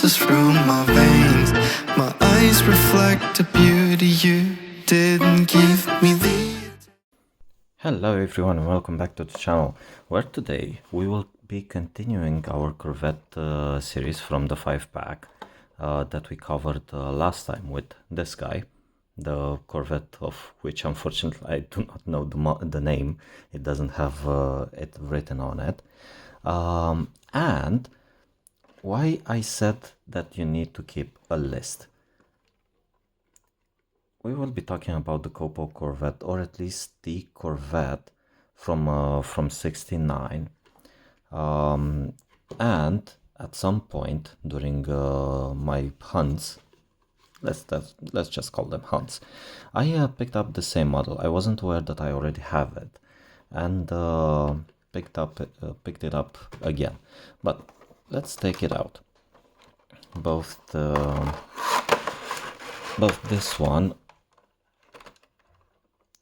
coursing through my veins. My eyes reflect the beauty you didn't give me the... Hello everyone and welcome back to the channel, where today we will be continuing our Corvette series from the 5-pack that we covered last time with this guy, the Corvette of which unfortunately I do not know the name. It doesn't have it written on it. And why I said that you need to keep a list. We will be talking about the Copo Corvette, or at least the Corvette from 69. And at some point during my hunts, let's just call them hunts, I picked up the same model. I wasn't aware that I already have it, and picked it up again. But let's take it out. Both this one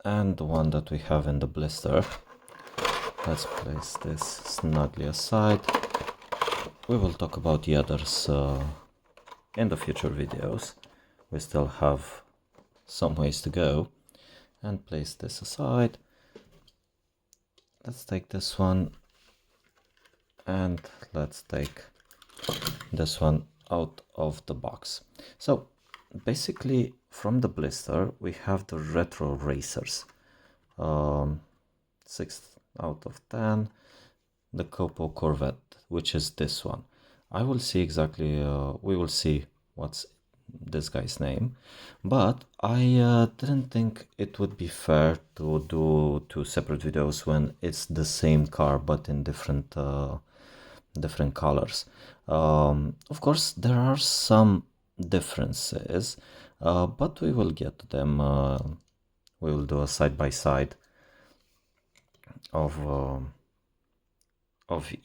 and the one that we have in the blister. Let's place this snugly aside. We will talk about the others in the future videos. We still have some ways to go. And place this aside. Let's take this one and let's take this one out of the box. So basically, from the blister we have the retro racers, 6 out of 10, the Copo Corvette, which is this one. I will see exactly, we will see what's this guy's name, but I didn't think it would be fair to do 2 separate videos when it's the same car but in different colors. Of course there are some differences, but we will get to them. We will do a side-by-side of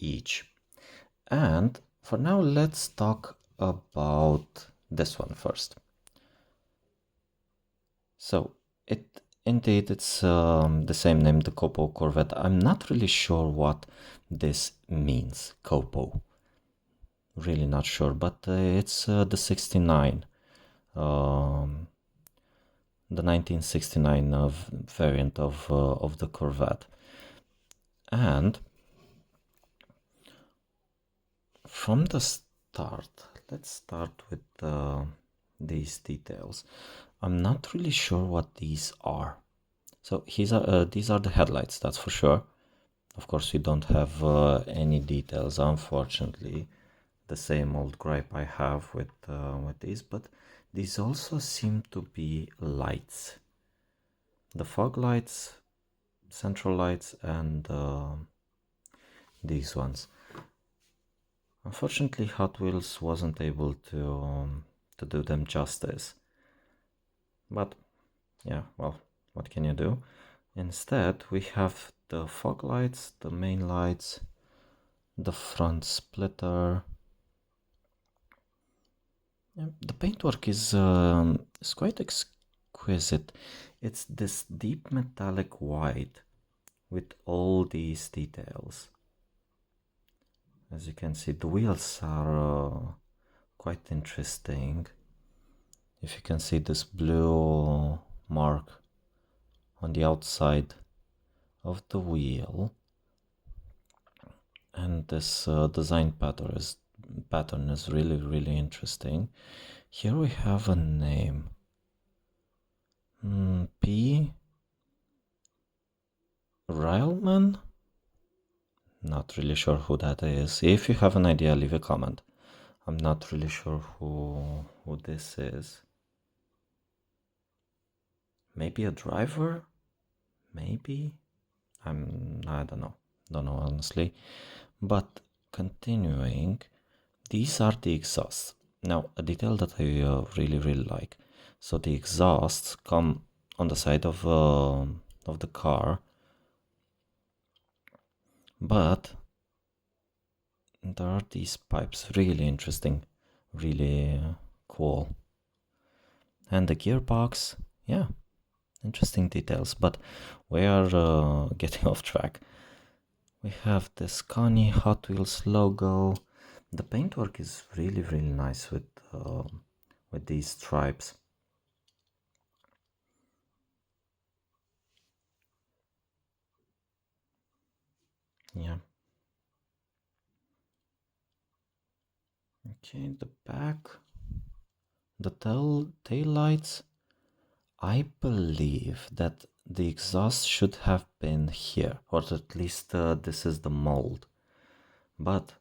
each. And for now, let's talk about this one first. So indeed it's the same name, the Copo Corvette. I'm not really sure what this means, Copo. Really not sure, but it's the 69, the 1969 variant of the Corvette. And from the start, let's start with these details. I'm not really sure what these are. So these are the headlights, that's for sure. Of course, we don't have any details, unfortunately. The same old gripe I have with these, but these also seem to be lights. The fog lights, central lights, and these ones. Unfortunately, Hot Wheels wasn't able to do them justice. But yeah, well, what can you do? Instead, we have the fog lights, the main lights, the front splitter. The paintwork is quite exquisite. It's this deep metallic white with all these details. As you can see, the wheels are quite interesting. If you can see this blue mark on the outside of the wheel, and this design pattern is really interesting. Here we have a name, P. Railman. Not really sure who that is. If you have an idea, leave a comment. I'm not really sure who this is. Maybe a driver? Maybe? I don't know. Don't know honestly. But continuing, these are the exhausts. Now, a detail that I really like. So the exhausts come on the side of the car, but there are these pipes, really interesting, really cool. And the gearbox, yeah, interesting details, but we are getting off track. We have this Connie Hot Wheels logo, The paintwork is really nice with these stripes. Yeah. Okay, the back, the tail lights. I believe that the exhaust should have been here, or at least this is the mold. But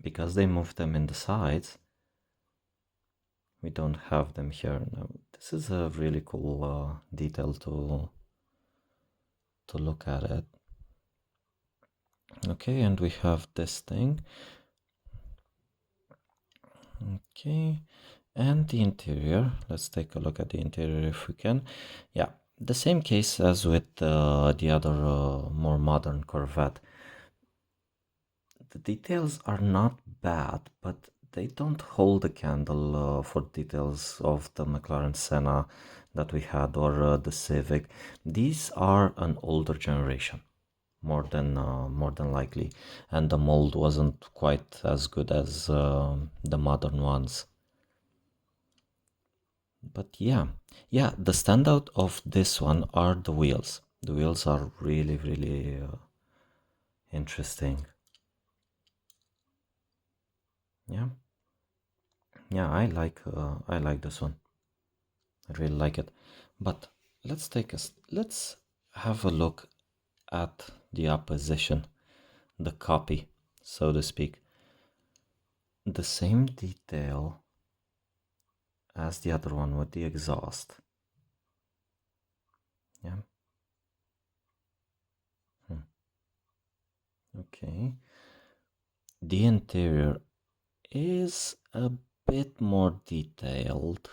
because they moved them in the sides, we don't have them here now. This is a really cool detail to look at it. Okay, and we have this thing. Okay, and the interior. Let's take a look at the interior if we can. Yeah, the same case as with the other more modern Corvette. The details are not bad, but they don't hold a candle for details of the McLaren Senna that we had, or the Civic. These are an older generation, more than likely, and the mold wasn't quite as good as the modern ones. But yeah, the standout of this one are the wheels. The wheels are really interesting. Yeah, I like this one. I really like it. But let's have a look at the opposition, the copy, so to speak. The same detail as the other one with the exhaust. Yeah. Okay. The interior is a bit more detailed,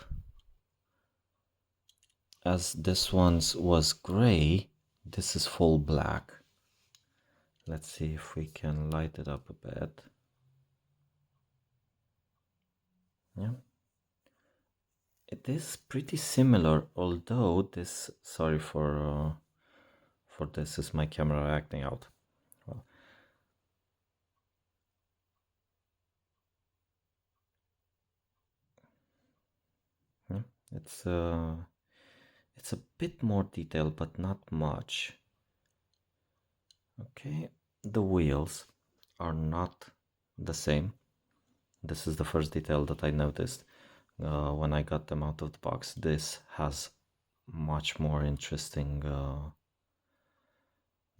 as this one's was gray. This is full black. Let's see if we can light it up a bit. Yeah, it is pretty similar, although this, sorry for this, is my camera acting out. Well, yeah, it's a bit more detailed, but not much. Okay, the wheels are not the same. This is the first detail that I noticed when I got them out of the box. This has much more interesting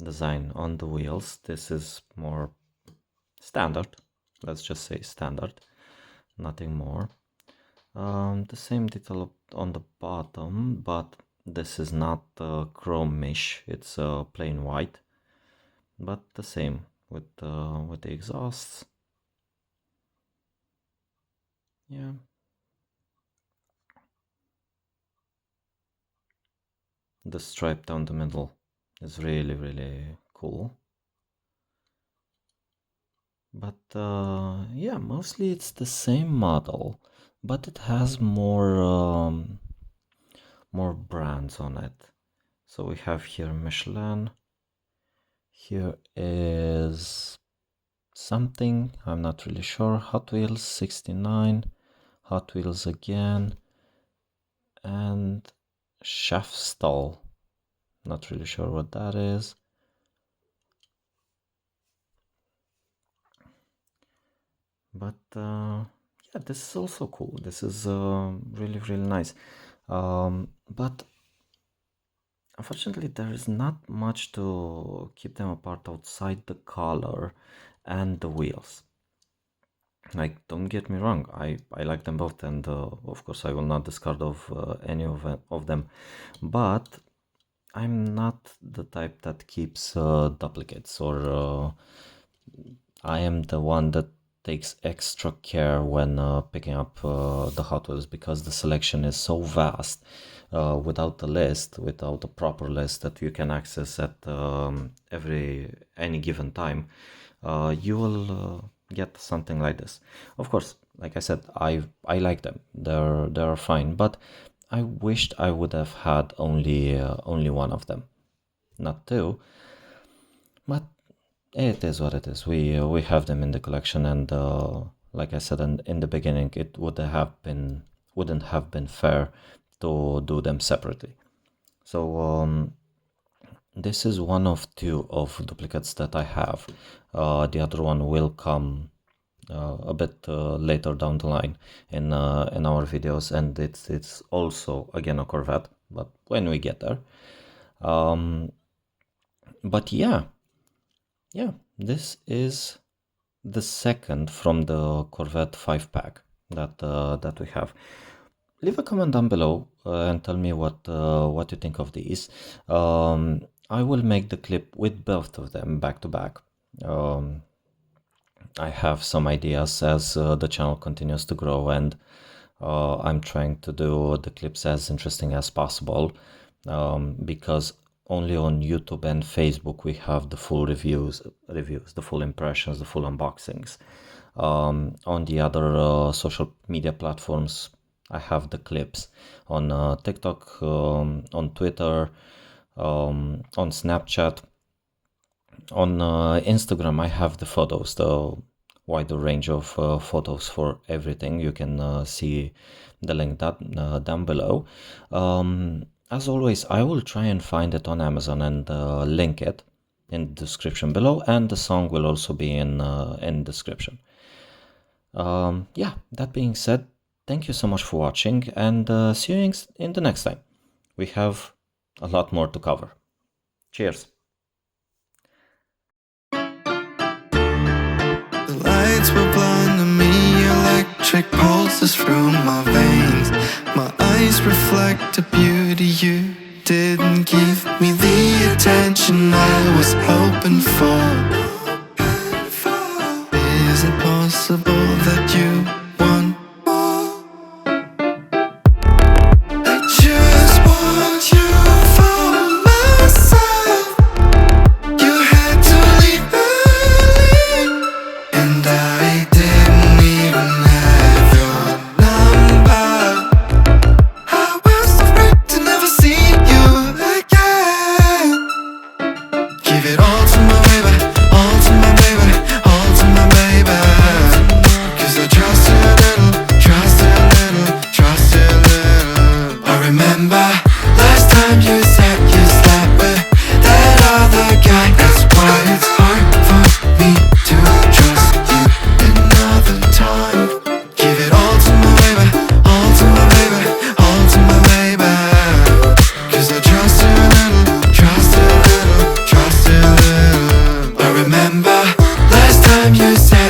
design on the wheels. This is more standard. Let's just say standard, nothing more. The same detail on the bottom, but this is not chromish. It's plain white, but the same with the exhausts. Yeah. The stripe down the middle is really cool. But yeah, mostly it's the same model, but it has more brands on it. So we have here Michelin. Here is something, I'm not really sure. Hot Wheels 69, Hot Wheels again, and Chefstall. Not really sure what that is. But yeah, this is also cool. This is really nice. But unfortunately, there is not much to keep them apart outside the color and the wheels. Like, don't get me wrong, I like them both, and of course I will not discard of any of them, but I'm not the type that keeps duplicates, or I am the one that takes extra care when picking up the Hot Wheels, because the selection is so vast. Without the list, without a proper list that you can access at any given time, you will get something like this. Of course, like I said, I like them. They're fine, but I wished I would have had only one of them, not two. But it is what it is. We have them in the collection, and like I said in the beginning, it wouldn't have been fair to do them separately. So this is one of two of duplicates that I have. The other one will come a bit later down the line in our videos, and it's also again a Corvette, but when we get there. But yeah, this is the second from the Corvette 5-pack that we have. Leave a comment down below and tell me what you think of these. I will make the clip with both of them back to back. I have some ideas as the channel continues to grow, and I'm trying to do the clips as interesting as possible, because only on YouTube and Facebook we have the full reviews, the full impressions, the full unboxings. On the other social media platforms, I have the clips on TikTok, on Twitter, on Snapchat. On Instagram, I have the photos, the wider range of photos for everything. You can see the link down below. As always, I will try and find it on Amazon and link it in the description below, and the song will also be in description. Yeah, that being said, thank you so much for watching, and see you in the next time. We have a lot more to cover. Cheers! The lights were blinding me, electric pulses through my veins. My eyes reflect the beauty you didn't give me the attention I was hoping for. Is it possible that you want more? I just want you for myself. You had to leave early, and I didn't even have your number. I was afraid to never see you again. Give it all to my baby, all to my baby, all to my baby. 'Cause I trust you a little, trust you a little, trust you a little. I remember last time you said you slept with that other guy. That's why it's hard for me to trust you another time. Give it all to my baby, all to my baby, all to my baby. 'Cause I trust you a little, trust you a little, trust you a little. I remember last time you said